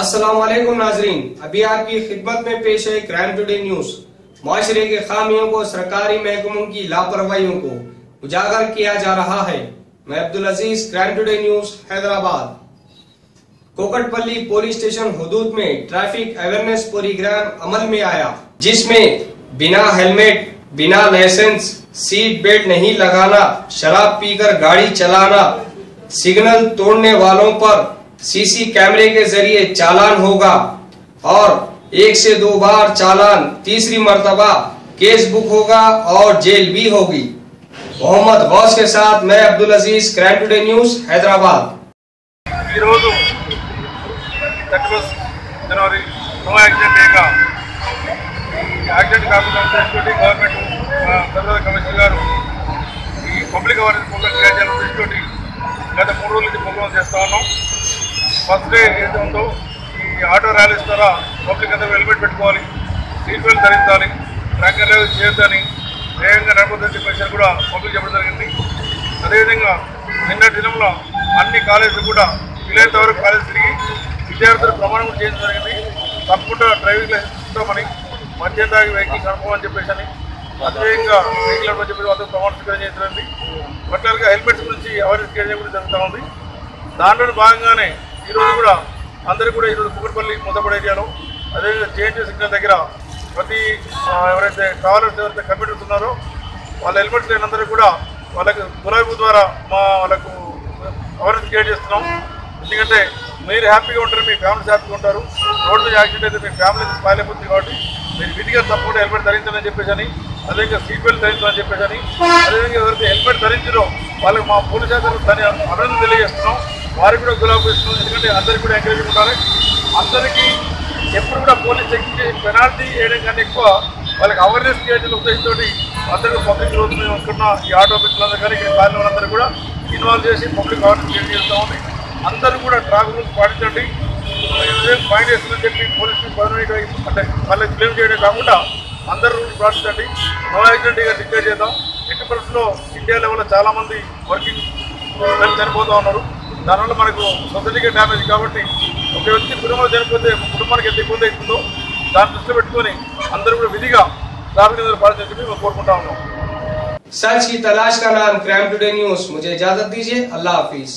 अस्सलामुअलैकुम नाजरीन, अभी आपकी खिदमत में पेश है क्राइम टुडे न्यूज। माशरे के खामियों को, सरकारी महकमों की लापरवाहियों को उजागर किया जा रहा है। मैं Abdul Aziz, crime today news, Hyderabad. Kukatpally police station हुदूद में ट्रैफिक अवेयरनेस प्रोग्राम अमल में आया, जिसमें बिना हेलमेट, बिना लाइसेंस, सीट बेल्ट नहीं लगाना, शराब पीकर गाड़ी चलाना, सिग्नल तोड़ने वालों पर सीसी कैमरे के जरिए चालान होगा और 1 से 2 बार चालान, तीसरी मर्तबा केस बुक होगा और जेल भी होगी। मोहम्मद गौस के साथ मैं Abdul Aziz, crime today news, Hyderabad. जनवरी नो యాక్సిడెంట్ డేగా యాక్సిడెంట్ కాకుండా గవర్నమెంట్ ఫెడరల్ కమిషనర్ గారు ఈ పబ్లిక్ అవేర్నెస్ ప్రోగ్రామ్ క్రియేట్ చేయాలని ఉద్దేశంతో గత 3 రోజుల నుంచి ప్రోగ్రామ్ చేస్తా ఉన్నాం। ఫస్ట్ డే ఏదైతే ఉందో ఈ ఆటో ర్యాలీస్ ద్వారా పబ్లిక్ అందరూ హెల్మెట్ పెట్టుకోవాలి, సీట్ బెల్ట్ ధరించాలి, ట్రాకర్ డ్రైవ్ చేయొద్దని వేగంగా నడపొద్దని చెప్పేసి కూడా పబ్లిక్ చెప్పడం జరిగింది। అదేవిధంగా నిన్నటి దినంలో అన్ని కాలేజీలు కూడా వీలైనంత వరకు కాలేజీ తిరిగి విద్యార్థులు ప్రమాణం కూడా చేయడం జరిగింది। తప్పకుండా డ్రైవింగ్ లైసెన్స్ ఇస్తామని, మద్యం తాగి వెహికల్ కనుక్కోమని చెప్పేసి అని, అదేవిధంగా వెహికల్ అని చెప్పేసి వాళ్ళతో ప్రమాణ స్వీకారం చేయించండి। పర్టికులర్గా హెల్మెట్స్ గురించి అవేర్నెస్ క్రియేట్ కూడా జరుగుతూ ఉంది। దాంట్లో భాగంగానే ఈరోజు కూడా అందరూ కూడా ఈరోజు కుకట్పల్లి ముద్దపడి ఏరియాలో, అదేవిధంగా జేఎన్టీ సిగ్నల్ దగ్గర ప్రతి ఎవరైతే ట్రావెలర్స్ ఎవరైతే కంప్యూటర్స్ ఉన్నారో వాళ్ళ హెల్మెట్స్ లేనందరూ కూడా వాళ్ళకు గులాబీ ద్వారా వాళ్ళకు అవేర్నెస్ క్రియేట్ చేస్తున్నాం। ఎందుకంటే మీరు హ్యాపీగా ఉంటారు, మీ ఫ్యామిలీస్ హ్యాపీగా ఉంటారు। రోడ్డు మీద యాక్సిడెంట్ అయితే మీ ఫ్యామిలీ స్పాయిల్ అయిపోతుంది కాబట్టి మీరు విధిగా తప్పకుండా హెల్మెట్ ధరించాలని చెప్పేసి అని, అదేవిధంగా సీట్ బెల్ట్ ధరించాలని చెప్పేసి అని, అదేవిధంగా ఎవరైతే హెల్మెట్ ధరించారో వాళ్ళకి మా పోలీస్ శాఖలు దాన్ని అభినందన తెలియజేస్తున్నాం। వారికి కూడా గులాబీ ఇస్తున్నాం। ఎందుకంటే అందరికీ కూడా ఎంకరేజ్ ఉండాలి। అందరికీ ఎప్పుడు కూడా పోలీస్ చెక్కి పెనాల్టీ వేయడం కన్నా ఎక్కువ వాళ్ళకి అవేర్నెస్ క్రియేట్ ఉద్దేశంతో అందరికీ పబ్లిక్ రోజు మేము అనుకున్న ఈ ఆటో మిత్రులందరూ కానీ ఇక్కడ కాలిన వాళ్ళందరూ కూడా ఇన్వాల్వ్ చేసి పబ్లిక్ అవేర్నెస్ క్రియేట్ చేస్తూ ఉంది। అందరూ కూడా ట్రాఫిక్ రూల్స్ పాటించండి, ఫైన్ వేస్తుందని చెప్పి పోలీసులు అంటే వాళ్ళకి క్లెయిమ్ చేయడం కాకుండా అందరూ రూల్స్ పాటించండి। నో యాక్సిడెంట్గా డిక్లేర్ చేద్దాం। ఎట్టి పరిస్థితుల్లో ఇండియా లెవెల్లో చాలామంది వర్కింగ్ చనిపోతూ ఉన్నారు, దానివల్ల మనకు సొసైటీకి డ్యామేజ్ కాబట్టి ఒక వ్యక్తి కుటుంబంలో చనిపోతే కుటుంబానికి ఎంత ఇబ్బంది అవుతుందో దాన్ని దృష్టిలో పెట్టుకొని అందరూ కూడా విధిగా ట్రాఫిక్ నియమాలు పాటించాలని చెప్పి మేము కోరుకుంటా ఉన్నాం। सच की तलाश का नाम क्राइम टुडे न्यूज। मुझे इजाजत दीजिए, अल्लाह हाफिज।